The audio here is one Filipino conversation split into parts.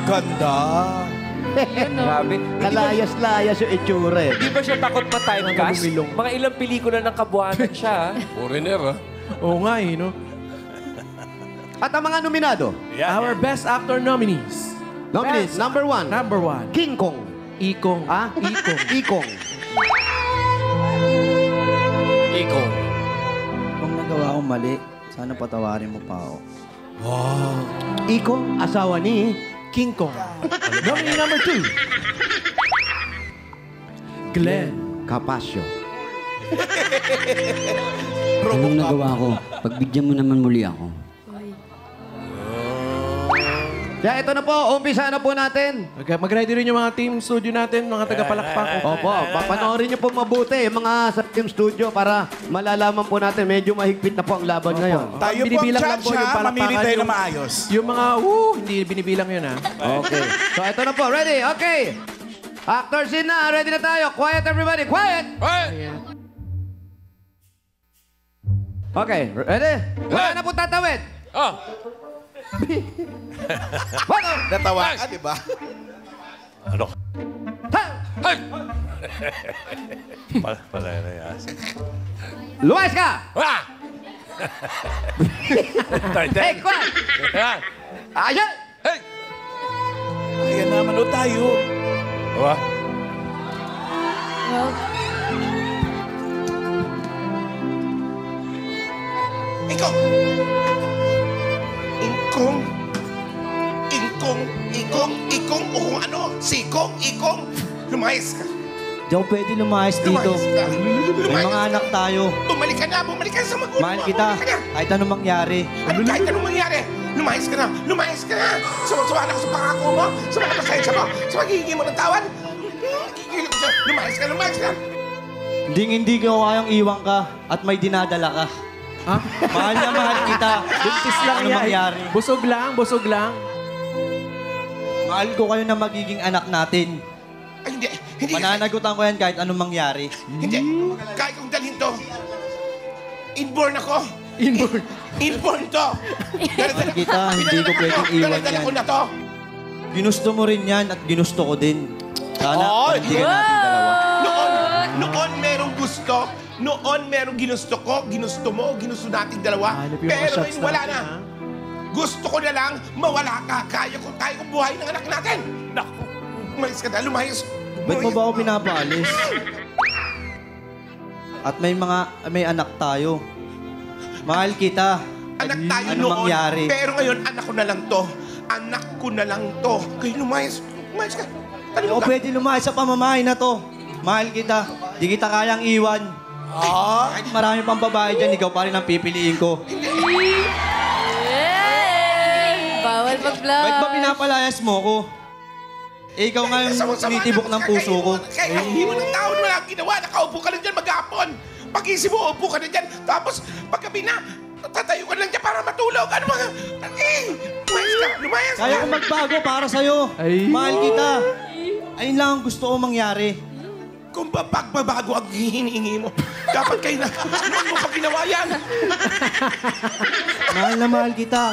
Ganda. Grabe. Kalayas-layas yung itsura eh. Di ba siya takot ma-typecast? Mga ilang pelikula ng kabuhanan siya. Foreigner, ha? Oo nga eh, no? At ang mga nominado. Our Best Actor nominees. Nominees, number 1. Number 1. King Kong. Ikong. Ah? Ikong. Ikong. Iko. Kung nagawa akong mali, sana patawarin mo pa ako. Ikong, asawa ni... King Kong. Nominee number 2. Glenn. Capasio. Anong nagawa ko? Pagbigyan mo naman muli ako. Kaya ito na po, umpisa na po natin. Mag-ready rin yung mga team studio natin, mga tagapalakpak. Opo, papanoorin niyo po mabuti yung mga sa team studio para malalaman po natin medyo mahigpit na po ang laban ngayon. Tayo po ang Binibilang lang judge, po yung ha? palakpakan, Mamili tayo yung- na maayos. Yung mga, hindi binibilang yun, ha? Okay. So ito na po, ready? Okay. Actors in na, ready na tayo. Quiet everybody, quiet! Okay, ready? Wala na po tatawid. Oh! Wala! Natawa ka, di ba? Ano? Ha! Ay! Palayas. Lumayas ka! Ah! Hey, quiet! Ayan! Ayan! Hey! Ayan naman o tayo. Diba? Ingkong! Ingkong! Ingkong! Ingkong! Ingkong! O kung ano? Sikong! Ingkong! Lumayas ka! Di ako pwede lumayas dito. Lumayas ka! May Lumayas mga ka. anak tayo. Bumalik ka na! Bumalik ka sa magulang Mahal mo. kita. Bumalik ka na. Kahit anong mangyari. Ano kahit anong mangyari? Lumayas ka na! Lumayas ka na! Suwag-suwag ako sa pangako mo, sa mga pasensya mo, sa magiging mo ng tawad. Gigil ko sa'yo. Lumayas ka! Lumayas ka! Hindi ko kayang iwan ka at may dinadala ka. Ha? Mahal na mahal kita. Buntis lang Ano yan. mangyari? Busog lang, busog lang. Mahal ko kayo na magiging anak natin. Ay, hindi. Hindi. Mananagutan ko yan kahit anong mangyari. Hindi. Kahit kong dalhin to. Inborn ako. Inborn. Inborn to. Mahal kita, hindi ko pwedeng iwan Dala-dala yan. ko na to. Ginusto mo rin yan at ginusto ko din. Sana Oy! panindigan natin dalawa. Noon merong gusto. Noon merong ginusto ko, ginusto mo, ginusto nating dalawa. Hanap yung mga Pero shots ngayon wala natin, na. ha? Gusto ko na lang mawala ka. Kaya ko tayo kong buhay ng anak natin. Naku. Umalis ka na, lumayas. Ba't mo ba ako pinapaalis? At may anak tayo. Mahal kita. Anak tayo Ano noon. mangyari? Pero ngayon, anak ko na lang to. Anak ko na lang to. Kaya lumayas. Lumayas ka. Hindi Talino ako ka. pwede lumayas sa pamamahay na to. Mahal kita. Di kita kayang iwan. Kahit marami pang babae dyan, ikaw pa rin ang pipiliin ko. Bawal mag-vlog. Bakit ba pinapalayas mo ko? Eh, ikaw nga yung Sama-sama tinitibok na, ng puso ko. Kaya hindi mo ng taon wala kang ginawa. Nakaupo ka lang dyan maghapon. Pag-isip mo, upo ka na dyan. Tapos, paggabi na, tatayo ka lang dyan para matulog. Ano mga... lumayas ka, lumayas ka. Kaya ko magbago para sa'yo. Ay. Mahal kita. Ayun lang ang gusto ko mangyari. Kung pagbabago ang hinihingi mo, dapat kayo na... Noon mo pa ginawa yan. Mahal na mahal kita.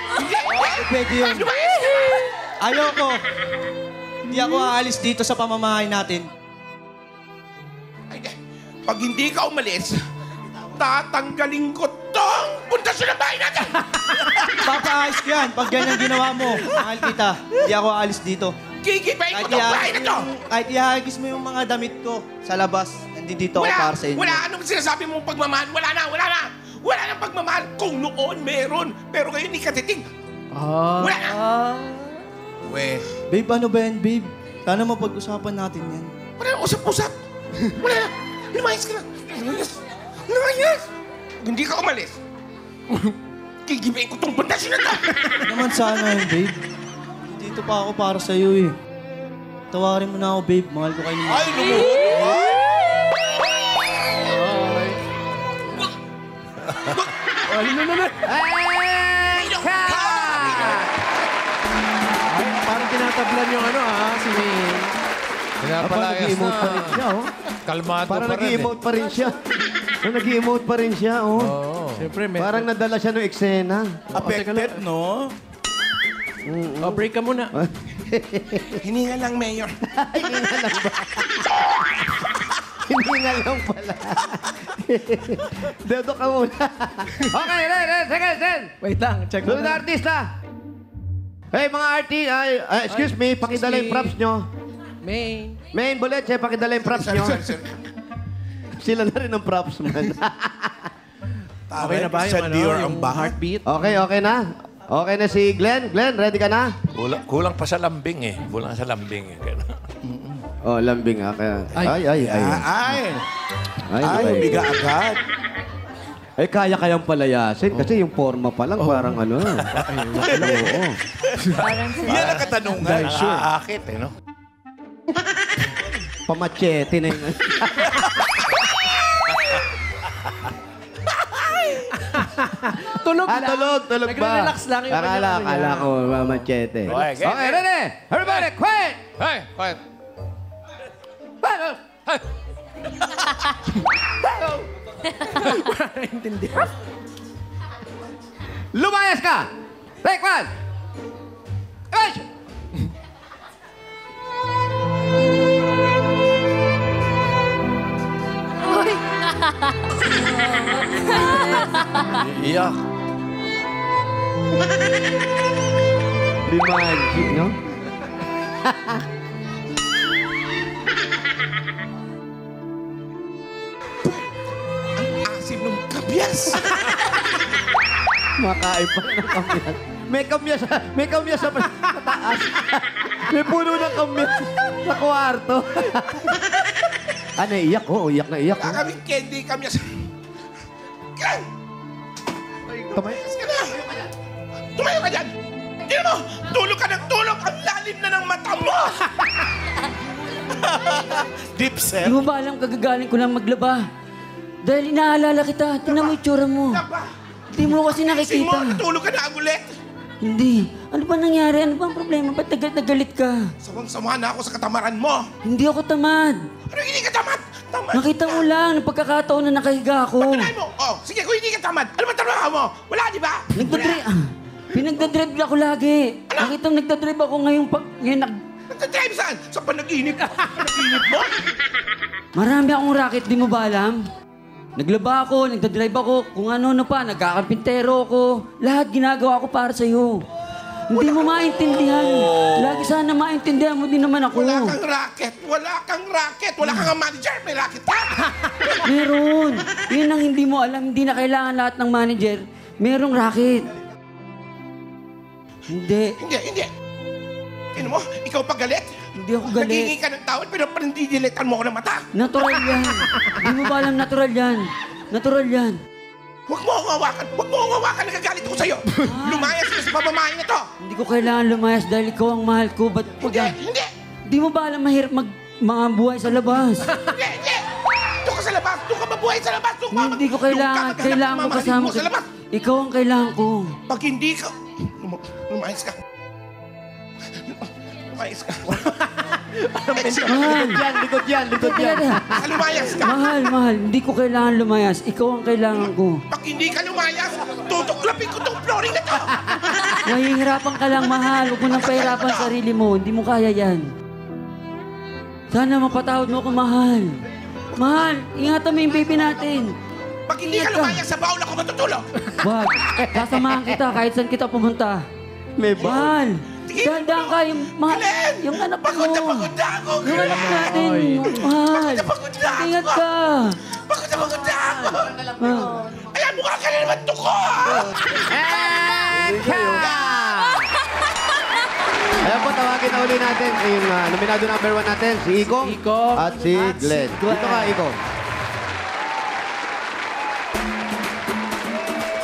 Hindi. Pwede yun. Lumayas ka. Ayoko. Hindi ako aalis dito sa pamamahay natin. Ay, pag hindi ka umalis, tatanggalin ko tong pundasyon ng bahay natin. Papaayos ko yan pag ganyan ginawa mo. Mahal kita. Hindi ako aalis dito. Gigibayin ko tong bahay na to. Kahit ihagis mo yung mga damit ko sa labas, nandito ako para sa inyo. Wala. Anong sinasabi mong pagmamahal? Wala na, wala na. Wala nang pagmamahal. Kung noon, meron. Pero ngayon, hindi ka titig. Wala na. We. Babe, ano ba yan, babe? Sana mapag-usapan natin yan. Wala na, usap-usap. Wala na. Lumayas ka na. Lumayas. Lumayas. Hindi ka umalis. Gigibayin ko tong pundasyon na to. Naman sana yun, babe. Dito pa ako para sa'yo eh. Tawarin mo na ako, babe. Mahal ko kayo. Ay, lumuhod. Ay, ka! Ay, parang tinatablan yung si May. Pinapalayas Nag-emote pa rin na. siya, oh. Kalmado Parang pa rin. nag-emote pa rin siya. Nag-emote pa rin siya, oh. Oo. Siyempre, may... Parang nadala siya ng eksena. Affected, no? O, break ka muna. Hininga lang, Mayor. Hininga lang ba? Hininga lang pala. Dedo ka muna. Okay, Sen. Wait lang, check mo Sunod na na. artista. Hey, mga excuse me, pakidala yung me. props nyo. Main. Main bullet, pakidala yung props nyo. Sila na rin ang props, man. Okay na ba yung heartbeat? Okay na. Okay na si Glenn. Glenn, ready ka na? Kulang pa sa lambing eh. Kulang sa lambing eh. Kaya- Oh, lambing ha. Kaya, ay. Biga agad. Ay, kaya-kayang palayasin. Kasi yung forma pa lang, parang ano. Oo. Parang Yan ang katanungan. Naaakit eh, no? Pamachete na yun. Tulog lang. Tulog ba? Nagre-relax lang yung Akala kanya. ko, machete. Okay, Okay, ready? Everybody, quiet! Hey, quiet. Lumayas ka! Take one! Action! Iyak. Limanji, no? Asim ng kabyas. Makain pa ng kamyas. May kamyas sa taas. May puno ng kamyas sa kwarto. Iyak ko. Iyak na iyak. Kakaming candy, kamyas. Glenn! Tumayas. Ka na! Tumayo ka dyan! Tingnan mo! Tulog ka ng tulog! Ang lalim na ng mata mo! Deep set. Di mo ba alam kagagaling ko lang maglaba? Dahil inaalala kita. Tingnan mo yung tsura mo. Di mo kasi Sing mo, nakikita. natulog ka na ulit. Hindi. Ano ba nangyari? Ano ba ang problema? Ba't galit ka? Sawang-sawa na ako sa katamaran mo. Hindi ako tamad. Ano hindi ka tamad? Tamad. Nakita mo lang, ng pagkakataon na nakahiga ako. Patunayan mo. Oh, sige, kung hindi ka tamad, ano ba trabaho mo? Wala, di ba? Nagdadrive. Pinagdadrive ako lagi. Nakita mo, nagdadrive ako ngayon Nagdadrive saan? Sa panaginip mo? Panaginip mo? Marami akong racket, di mo ba alam? Naglaba ako, nagdadrive ako, kung ano pa, nagkakampintero ako. Lahat ginagawa ko para sa'yo. Hindi mo maintindihan. Lagi sana maintindihan mo din naman ako. Wala kang racket. Wala kang racket. Wala kang manager. May racket ka. Meron. Yun ang hindi mo alam. Hindi na kailangan lahat ng manager. Merong racket. Hindi. Hindi. Tingnan mo, ikaw pa galit? Hindi ako galit. Nagingin ka ng tawad, pero panindidilitan mo ako ng mata. Natural yan. Hindi mo ba alam natural yan? Natural yan. Huwag mo akong hawakan. Huwag mo akong hawakan. Nagagalit ako sa'yo. Lumayas ka sa pamamahay na to. Hindi ko kailangan lumayas dahil ikaw ang mahal ko. Ba't Hindi. Di mo ba alam mahirap mga buhay sa labas? Hindi. Doon ka sa labas. Doon ka mabuhay sa labas. Hindi ko kailangan. Kailangan mo kasama sa labas. Ikaw ang kailangan ko. Pag hindi ka... Lumayas ka. Lumayas ka. Mahal. Likod yan. Lumayas ka. Mahal. Hindi ko kailangan lumayas. Ikaw ang kailangan ko. Pag hindi ka lumayas, tutuklapin ko tong flooring na to. Mahihirapan ka lang, mahal. Huwag mo nang pahirapan sarili mo. Hindi mo kaya yan. Sana mapatawad mo ako, mahal. Mahal, ingatan mo yung baby natin. Pag hindi ka lumayas, sa baul ako matutulog. Wag. Sasamahan kita kahit saan kita pumunta. May ba? Mahal. Dahan-dahan ka yung mahal. Glenn! Yung anak Pagod na mo. pagod na ako, Yung anak Glenn! natin. Mahal. Pagod na ako. Ingat ka. Pagod na pagod na ako. Ah. Ayan, mukha ka na naman tuko, ha? Ayan po, tawagin na uli natin. Yung nominado number 1 natin, si Ikong. Ikong At si at si Glenn. Glenn. Dito ka, Ikong.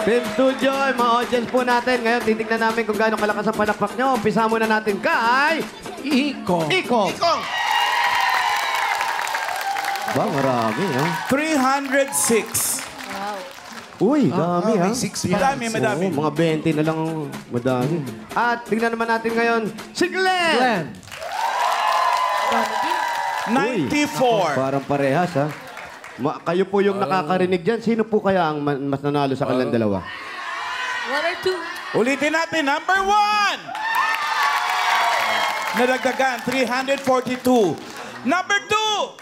Film Studio, yung mga audience po natin. Ngayon, titignan namin kung gaano kalakas ang palakpak nyo. Umpisa muna natin kay... Iko. Ikong. Ikong, Ba, marami, ha? 306. Uy, dami, ha? may 6 Madami, madami. Oo, mga 20 na lang ang madami. At tignan naman natin ngayon, si Glenn! Glenn. 94. Parang parehas, ha? Kayo po yung nakakarinig dyan. Sino po kaya ang mas nanalo sa kanilang dalawa? One or two. Ulitin natin, number 1. nadagdagan 342. Number 2,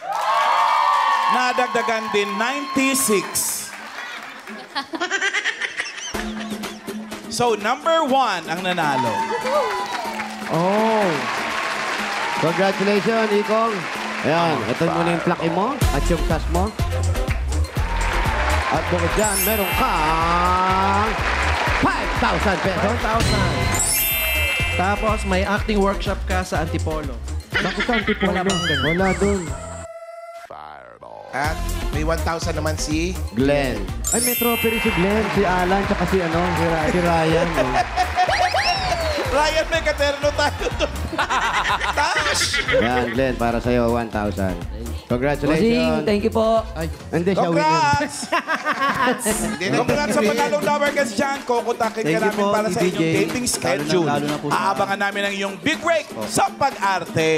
nadagdagan din 96. So, number 1 ang nanalo. Oh. Congratulations, Ikong. Ayan, ito muna yung plaki mo at yung cash mo. At bukod dyan, meron kang 5,000 pesos. 1,000. Tapos may acting workshop ka sa Antipolo. Bakit ang tipo wala dun. At may 1,000 naman si... Glenn. Ay, may trophy rin si Glenn, si Alan, tsaka si si Ryan. Oh. Ryan, may katerno tayo doon. Yan, Glenn, para sa'yo, 1,000. Bossing, Congratulations. thank you po. Hindi siya winner. Congrats! Congrats sa pangalong Lover Guest dyan. Kukontakin ka Thank you namin po, para sa DJ. inyong dating schedule. Lalo na po sa- Aabangan namin ang iyong big break sa pag-arte.